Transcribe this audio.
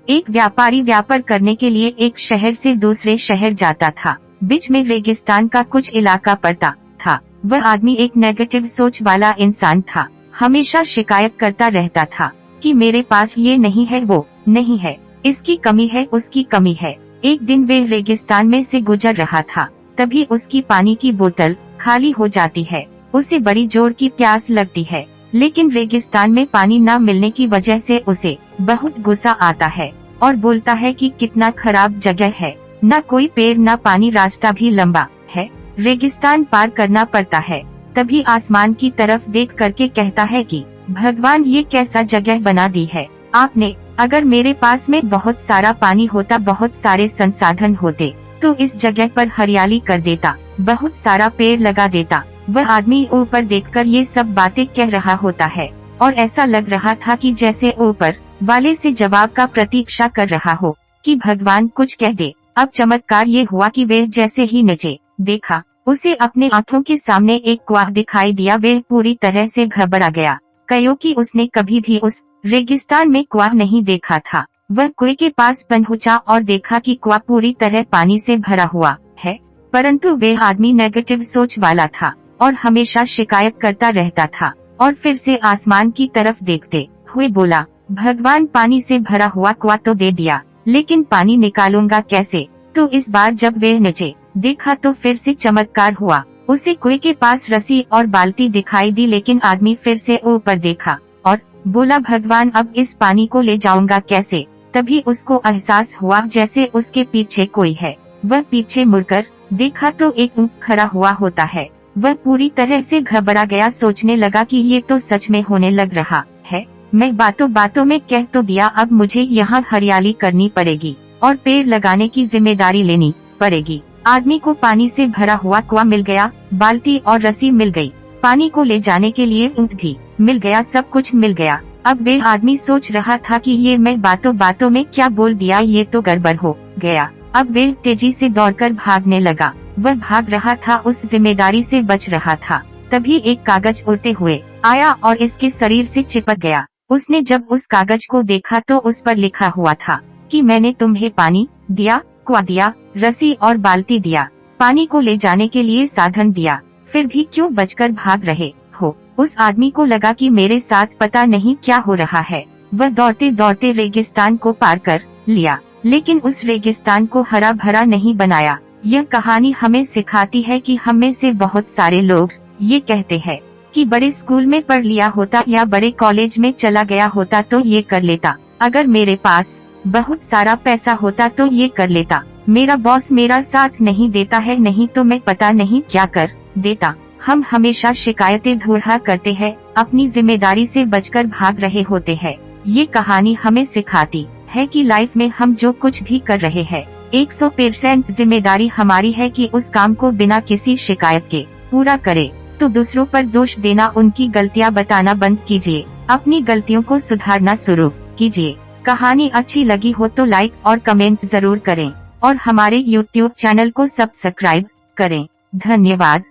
एक व्यापारी व्यापार करने के लिए एक शहर से दूसरे शहर जाता था। बीच में रेगिस्तान का कुछ इलाका पड़ता था। वह आदमी एक नेगेटिव सोच वाला इंसान था। हमेशा शिकायत करता रहता था कि मेरे पास ये नहीं है, वो नहीं है, इसकी कमी है, उसकी कमी है। एक दिन वे रेगिस्तान में से गुजर रहा था, तभी उसकी पानी की बोतल खाली हो जाती है। उसे बड़ी जोर की प्यास लगती है, लेकिन रेगिस्तान में पानी न मिलने की वजह से उसे बहुत गुस्सा आता है और बोलता है कि कितना खराब जगह है, न कोई पेड़ न पानी, रास्ता भी लंबा है, रेगिस्तान पार करना पड़ता है। तभी आसमान की तरफ देख करके कहता है कि भगवान, ये कैसा जगह बना दी है आपने। अगर मेरे पास में बहुत सारा पानी होता, बहुत सारे संसाधन होते, तो इस जगह पर हरियाली कर देता, बहुत सारा पेड़ लगा देता। वह आदमी ऊपर देखकर ये सब बातें कह रहा होता है और ऐसा लग रहा था कि जैसे ऊपर वाले से जवाब का प्रतीक्षा कर रहा हो कि भगवान कुछ कह दे। अब चमत्कार ये हुआ कि वे जैसे ही नीचे देखा, उसे अपने आंखों के सामने एक कुआं दिखाई दिया। वे पूरी तरह से घबरा गया, क्योंकि उसने कभी भी उस रेगिस्तान में कुआं नहीं देखा था। वह कुएं के पास पहुंचा और देखा कि कुआं पूरी तरह पानी से भरा हुआ है, परंतु वह आदमी नेगेटिव सोच वाला था और हमेशा शिकायत करता रहता था। और फिर से आसमान की तरफ देखते हुए बोला, भगवान, पानी से भरा हुआ कुआं तो दे दिया, लेकिन पानी निकालूंगा कैसे। तो इस बार जब वे नीचे देखा तो फिर से चमत्कार हुआ। उसे कुएं के पास रस्सी और बाल्टी दिखाई दी, लेकिन आदमी फिर से ऊपर देखा और बोला, भगवान, अब इस पानी को ले जाऊंगा कैसे। तभी उसको एहसास हुआ जैसे उसके पीछे कोई है। वह पीछे मुड़कर देखा तो एक ऊंट खड़ा हुआ होता है। वह पूरी तरह से घबरा गया, सोचने लगा कि ये तो सच में होने लग रहा है। मैं बातों बातों में कह तो दिया, अब मुझे यहाँ हरियाली करनी पड़ेगी और पेड़ लगाने की जिम्मेदारी लेनी पड़ेगी। आदमी को पानी से भरा हुआ कुआं मिल गया, बाल्टी और रस्सी मिल गई, पानी को ले जाने के लिए ऊंट भी मिल गया, सब कुछ मिल गया। अब वे आदमी सोच रहा था कि ये मैं बातों बातों में क्या बोल दिया, ये तो गड़बड़ हो गया। अब वे तेजी से दौड़कर भागने लगा। वह भाग रहा था, उस जिम्मेदारी से बच रहा था। तभी एक कागज उड़ते हुए आया और इसके शरीर से चिपक गया। उसने जब उस कागज को देखा तो उस पर लिखा हुआ था कि मैंने तुम्हें पानी दिया, कुआं दिया, रस्सी और बाल्टी दिया, पानी को ले जाने के लिए साधन दिया, फिर भी क्यों बचकर भाग रहे हो। उस आदमी को लगा कि मेरे साथ पता नहीं क्या हो रहा है। वह दौड़ते दौड़ते रेगिस्तान को पार कर लिया, लेकिन उस रेगिस्तान को हरा भरा नहीं बनाया। यह कहानी हमें सिखाती है कि हम में से बहुत सारे लोग ये कहते हैं कि बड़े स्कूल में पढ़ लिया होता या बड़े कॉलेज में चला गया होता तो ये कर लेता, अगर मेरे पास बहुत सारा पैसा होता तो ये कर लेता, मेरा बॉस मेरा साथ नहीं देता है, नहीं तो मैं पता नहीं क्या कर देता। हम हमेशा शिकायतें ढूंढा करते हैं, अपनी जिम्मेदारी से बचकर भाग रहे होते हैं। ये कहानी हमें सिखाती है कि लाइफ में हम जो कुछ भी कर रहे हैं 100% जिम्मेदारी हमारी है कि उस काम को बिना किसी शिकायत के पूरा करे। तो दूसरों पर दोष देना, उनकी गलतियां बताना बंद कीजिए, अपनी गलतियों को सुधारना शुरू कीजिए। कहानी अच्छी लगी हो तो लाइक और कमेंट जरूर करें और हमारे YouTube चैनल को सब्सक्राइब करें। धन्यवाद।